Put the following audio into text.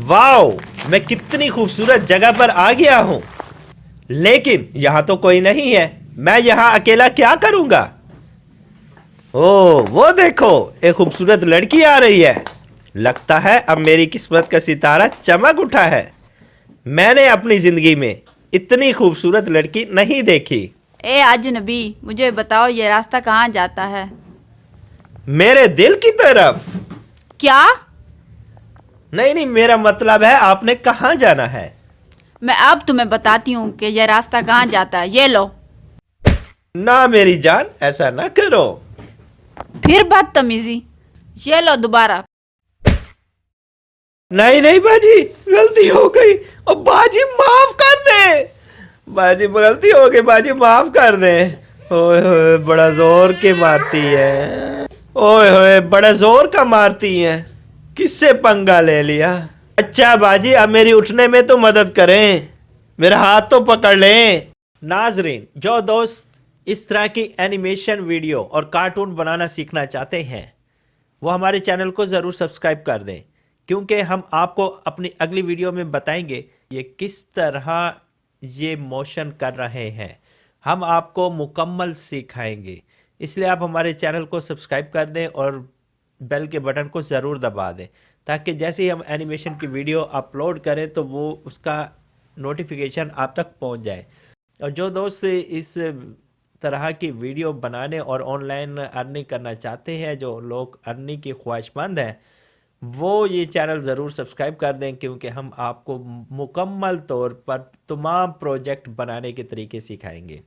Wow, मैं कितनी खूबसूरत जगह पर आ गया हूँ। लेकिन यहाँ तो कोई नहीं है। मैं यहाँ अकेला क्या करूँगा? ओह, वो देखो, एक खूबसूरत लड़की आ रही है। लगता है अब मेरी किस्मत का सितारा चमक उठा है। मैंने अपनी जिंदगी में इतनी खूबसूरत लड़की नहीं देखी। ए अजनबी, मुझे बताओ ये रास्ता कहाँ जाता है? मेरे दिल की तरफ। क्या? नहीं नहीं, मेरा मतलब है आपने कहाँ जाना है। मैं अब तुम्हें बताती हूँ कि ये रास्ता कहाँ जाता है। ये लो। ना मेरी जान, ऐसा ना करो। फिर बदतमीजी। ये लो दोबारा। नहीं नहीं बाजी, गलती हो गई। और बाजी माफ कर दे। बाजी गलती हो गई, बाजी माफ कर दे। ओए होए, बड़ा जोर के मारती है। ओए होए, बड़ा जोर का मारती है। किससे पंगा ले लिया? अच्छा बाजी, अब मेरी उठने में तो मदद करें। मेरा हाथ तो पकड़ लें। नाजरीन, जो दोस्त इस तरह की एनिमेशन वीडियो और कार्टून बनाना सीखना चाहते हैं, वो हमारे चैनल को ज़रूर सब्सक्राइब कर दें, क्योंकि हम आपको अपनी अगली वीडियो में बताएंगे ये किस तरह ये मोशन कर रहे हैं। हम आपको मुकम्मल सिखाएंगे। इसलिए आप हमारे चैनल को सब्सक्राइब कर दें और बेल के बटन को ज़रूर दबा दें, ताकि जैसे ही हम एनिमेशन की वीडियो अपलोड करें तो वो उसका नोटिफिकेशन आप तक पहुंच जाए। और जो दोस्त इस तरह की वीडियो बनाने और ऑनलाइन अर्निंग करना चाहते हैं, जो लोग अर्निंग की ख्वाहिशमंद हैं, वो ये चैनल ज़रूर सब्सक्राइब कर दें, क्योंकि हम आपको मुकम्मल तौर पर तमाम प्रोजेक्ट बनाने के तरीके सिखाएंगे।